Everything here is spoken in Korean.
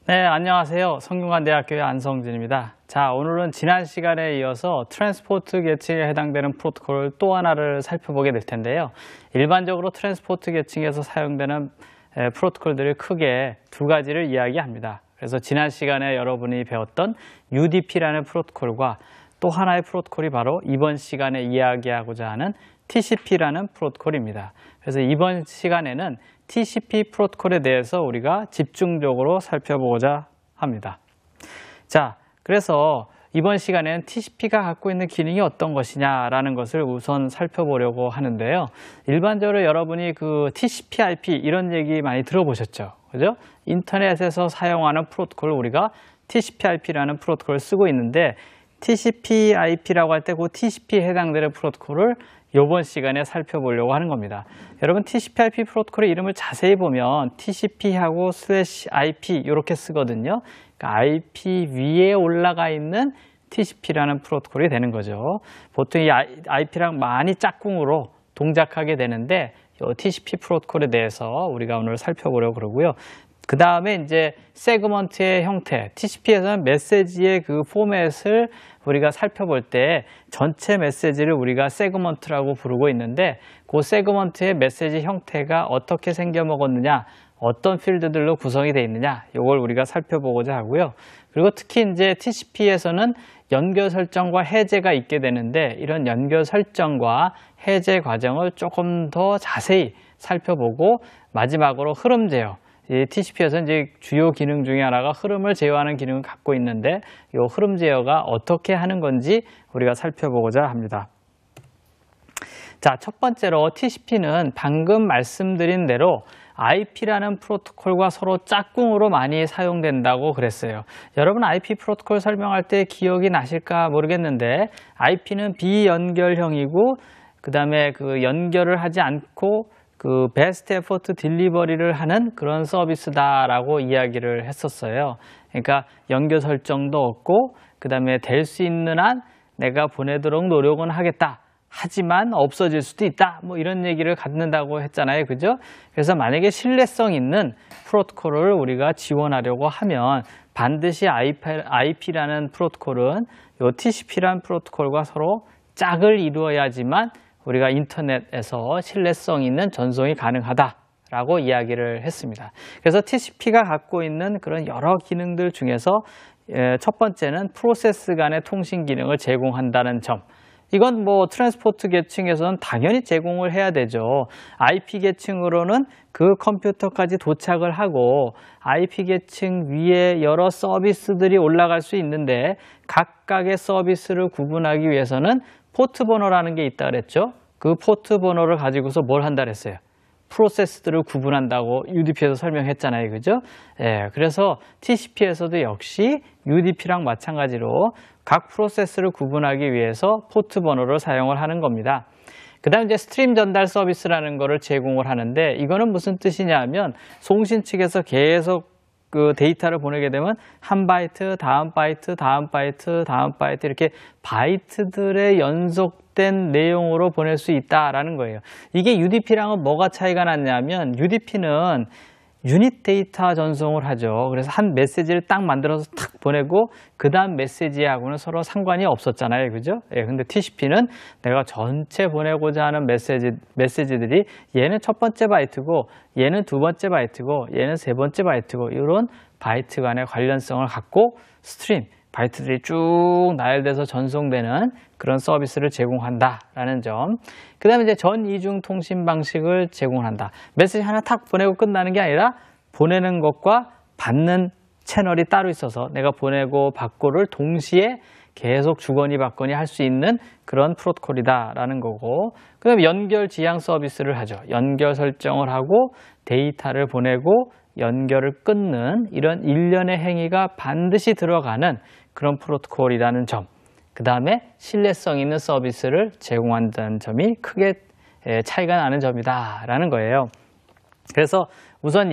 네, 안녕하세요. 성균관대학교의 안성진입니다. 자, 오늘은 지난 시간에 이어서 트랜스포트 계층에 해당되는 프로토콜 또 하나를 살펴보게 될 텐데요. 일반적으로 트랜스포트 계층에서 사용되는 프로토콜들이 크게 두 가지를 이야기합니다. 그래서 지난 시간에 여러분이 배웠던 UDP라는 프로토콜과 또 하나의 프로토콜이 바로 이번 시간에 이야기하고자 하는 TCP라는 프로토콜입니다. 그래서 이번 시간에는 TCP 프로토콜에 대해서 우리가 집중적으로 살펴보고자 합니다. 자, 그래서 이번 시간에는 TCP가 갖고 있는 기능이 어떤 것이냐라는 것을 우선 살펴보려고 하는데요. 일반적으로 여러분이 그 TCP/IP 이런 얘기 많이 들어보셨죠? 그죠? 인터넷에서 사용하는 프로토콜을 우리가 TCP/IP라는 프로토콜을 쓰고 있는데 TCP/IP라고 할 때 그 TCP에 해당되는 프로토콜을 이번 시간에 살펴보려고 하는 겁니다. 여러분 TCP/IP 프로토콜의 이름을 자세히 보면 TCP하고 /IP 이렇게 쓰거든요. 그러니까 IP 위에 올라가 있는 TCP라는 프로토콜이 되는 거죠. 보통 이 IP랑 많이 짝꿍으로 동작하게 되는데 이 TCP 프로토콜에 대해서 우리가 오늘 살펴보려고 그러고요. 그 다음에 이제 세그먼트의 형태, TCP에서는 메시지의 그 포맷을 우리가 살펴볼 때 전체 메시지를 우리가 세그먼트라고 부르고 있는데 그 세그먼트의 메시지 형태가 어떻게 생겨먹었느냐, 어떤 필드들로 구성이 되어 있느냐, 이걸 우리가 살펴보고자 하고요. 그리고 특히 이제 TCP에서는 연결 설정과 해제가 있게 되는데 이런 연결 설정과 해제 과정을 조금 더 자세히 살펴보고 마지막으로 흐름 제어. 이 TCP에서 이제 주요 기능 중에 하나가 흐름을 제어하는 기능을 갖고 있는데 이 흐름 제어가 어떻게 하는 건지 우리가 살펴보고자 합니다. 자, 첫 번째로 TCP는 방금 말씀드린 대로 IP라는 프로토콜과 서로 짝꿍으로 많이 사용된다고 그랬어요. 여러분 IP 프로토콜 설명할 때 기억이 나실까 모르겠는데 IP는 비연결형이고 그 다음에 그 연결을 하지 않고 그 베스트 에포트 딜리버리를 하는 그런 서비스다라고 이야기를 했었어요. 그러니까 연결 설정도 없고 그 다음에 될 수 있는 한 내가 보내도록 노력은 하겠다. 하지만 없어질 수도 있다. 뭐 이런 얘기를 갖는다고 했잖아요. 그죠? 그래서 만약에 신뢰성 있는 프로토콜을 우리가 지원하려고 하면 반드시 IP라는 프로토콜은 이 TCP라는 프로토콜과 서로 짝을 이루어야지만 우리가 인터넷에서 신뢰성 있는 전송이 가능하다라고 이야기를 했습니다. 그래서 TCP가 갖고 있는 그런 여러 기능들 중에서 첫 번째는 프로세스 간의 통신 기능을 제공한다는 점. 이건 뭐 트랜스포트 계층에서는 당연히 제공을 해야 되죠. IP 계층으로는 그 컴퓨터까지 도착을 하고 IP 계층 위에 여러 서비스들이 올라갈 수 있는데 각각의 서비스를 구분하기 위해서는 포트 번호라는 게 있다 그랬죠. 그 포트 번호를 가지고서 뭘 한다 그랬어요. 프로세스들을 구분한다고 UDP에서 설명했잖아요. 그죠? 예, 그래서 TCP에서도 역시 UDP랑 마찬가지로 각 프로세스를 구분하기 위해서 포트 번호를 사용을 하는 겁니다. 그 다음 이제 스트림 전달 서비스라는 거를 제공을 하는데 이거는 무슨 뜻이냐 하면 송신 측에서 계속 그 데이터를 보내게 되면 한 바이트, 다음 바이트, 다음 바이트, 다음 바이트 이렇게 바이트들의 연속된 내용으로 보낼 수 있다라는 거예요. 이게 UDP랑은 뭐가 차이가 났냐면 UDP는 유닛 데이터 전송을 하죠. 그래서 한 메시지를 딱 만들어서 탁 보내고 그 다음 메시지하고는 서로 상관이 없었잖아요. 그죠? 예, 근데 TCP는 내가 전체 보내고자 하는 메시지들이 얘는 첫 번째 바이트고 얘는 두 번째 바이트고 얘는 세 번째 바이트고 이런 바이트 간의 관련성을 갖고 스트림, 바이트들이 쭉 나열돼서 전송되는 그런 서비스를 제공한다라는 점. 그 다음에 이제 전이중 통신 방식을 제공한다. 메시지 하나 탁 보내고 끝나는 게 아니라 보내는 것과 받는 채널이 따로 있어서 내가 보내고 받고를 동시에 계속 주거니 받거니 할 수 있는 그런 프로토콜이다라는 거고. 그 다음에 연결 지향 서비스를 하죠. 연결 설정을 하고 데이터를 보내고 연결을 끊는 이런 일련의 행위가 반드시 들어가는 그런 프로토콜이라는 점. 그 다음에 신뢰성 있는 서비스를 제공한다는 점이 크게 차이가 나는 점이다라는 거예요. 그래서 우선